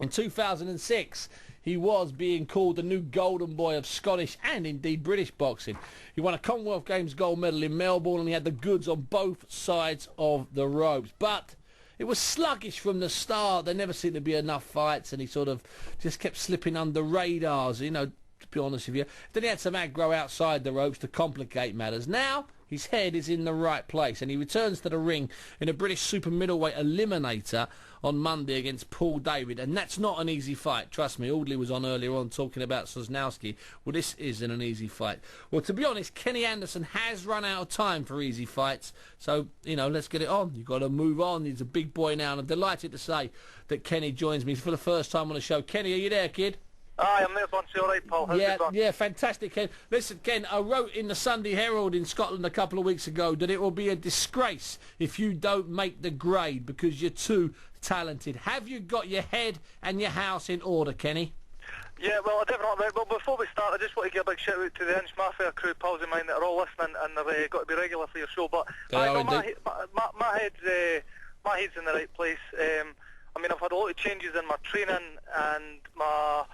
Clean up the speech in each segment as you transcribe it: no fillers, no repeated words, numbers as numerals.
In 2006, he was being called the new golden boy of Scottish and indeed British boxing. He won a Commonwealth Games gold medal in Melbourne, and he had the goods on both sides of the ropes. But it was sluggish from the start. There never seemed to be enough fights, and he sort of just kept slipping under radars, you know, to be honest with you. Then he had some aggro outside the ropes to complicate matters. Now his head is in the right place, and he returns to the ring in a British super middleweight eliminator on Monday against Paul David, and that's not an easy fight. Trust me, Audley was on earlier on talking about Sosnowski. Well, this isn't an easy fight. Well, to be honest, Kenny Anderson has run out of time for easy fights, so, you know, let's get it on. You've got to move on. He's a big boy now, and I'm delighted to say that Kenny joins me for the first time on the show. Kenny, are you there, kid? Aye, I'm there, Buncey. All right, Paul. How's it going? Yeah, fantastic, Ken. Listen, Ken, I wrote in the Sunday Herald in Scotland a couple of weeks ago that it will be a disgrace if you don't make the grade because you're too talented. Have you got your head and your house in order, Kenny? Yeah, well, I definitely. Well, before we start, I just want to give a big shout out to the Inch Mafia crew, pals of mine that are all listening, and they've got to be regular for your show. But my head's in the right place. I mean, I've had a lot of changes in my training and my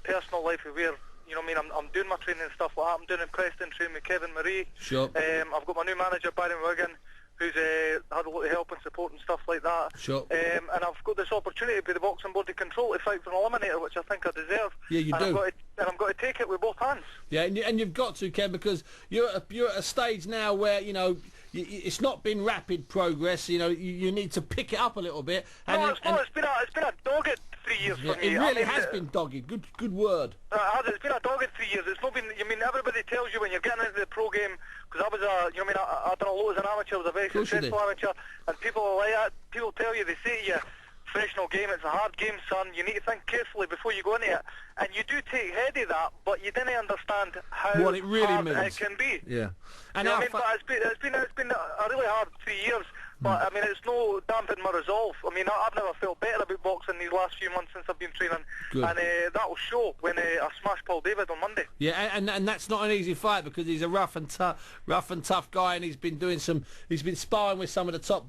personal life, where, you know what I mean, I'm doing my training and stuff like that. I'm doing in Preston, training with Kevin Marie. Sure. I've got my new manager, Barry Wigan, who's had a lot of help and support and stuff like that. Sure. And I've got this opportunity by the Boxing Board to control to fight for an eliminator, which I think I deserve. Yeah, you do. I've got to take it with both hands. Yeah, and you've got to, Ken, because you're at a stage now where, you know, it's not been rapid progress. You know, you need to pick it up a little bit. No, it's not. It's been a dogged 3 years for me. It really has been dogged. Good word. It's been a dogged 3 years. It's not been. I mean, everybody tells you when you're getting into the pro game, because I was you know, I done a lot as an amateur. I was a very successful amateur, and people like that. People tell you, they say to you, professional game, it's a hard game, son. You need to think carefully before you go into it, and you do take head of that, but you didn't understand how what it really hard means. it can be. Yeah, and you know what I mean, but it's been a really hard 3 years. But I mean, it's no dampened my resolve. I mean, I've never felt better about boxing these last few months since I've been training. Good. And that will show when I smash Paul David on Monday. Yeah, and that's not an easy fight because he's a rough and tough guy, and he's been sparring with some of the top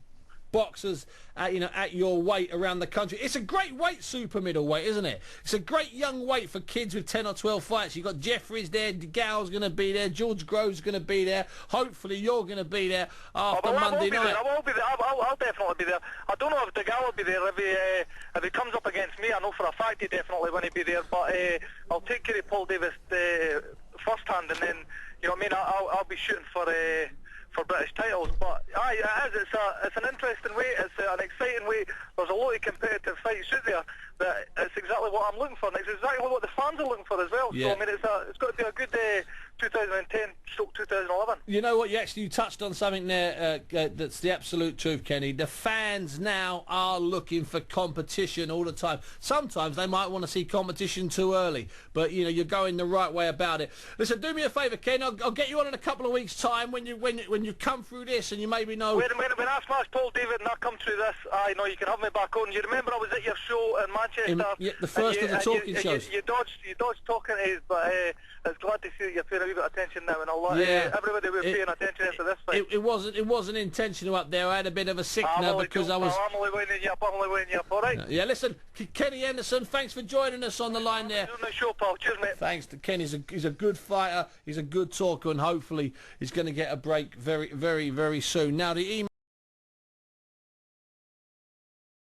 boxers at your weight around the country. It's a great weight, super middleweight, isn't it? It's a great young weight for kids with 10 or 12 fights. You've got Jeffries there, DeGal's going to be there, George Grove's going to be there. Hopefully you're going to be there after Monday night. I will be there. I'll definitely be there. I don't know if DeGal will be there. If he comes up against me, I know for a fact he definitely won't be there. But I'll take care of Paul Davis first hand, and then, you know what I mean, I'll be shooting for British titles. But it's an interesting way, it's an exciting way. There's a lot of competitive fights out there, but it's exactly what I'm looking for, and it's exactly what the fans are looking for as well. Yeah. So I mean, it's got to be a good 2010/2011. You know what, you touched on something there that's the absolute truth, Kenny. The fans now are looking for competition all the time. Sometimes they might want to see competition too early, but you know, you're going the right way about it. Listen, do me a favour, Ken. I'll get you on in a couple of weeks' time when you come through this, and you maybe know. When I smashed Paul David and I come through this, I know you can have me back on. You remember I was at your show in Manchester? The first of the talking shows. You dodged talking to us, but I was glad to see that you're paying a wee bit of attention now, and everybody was paying attention after this fight. It wasn't intentional up there. I had a bit of a sickner because I was. I'm only winding you up. All right. Yeah, listen, Kenny Anderson, thanks for joining us on the line there. On the show, Paul. Cheers, mate. Thanks to Kenny. He's a good fighter. He's a good talker, and hopefully he's going to get a break very, very, very soon. Now the email.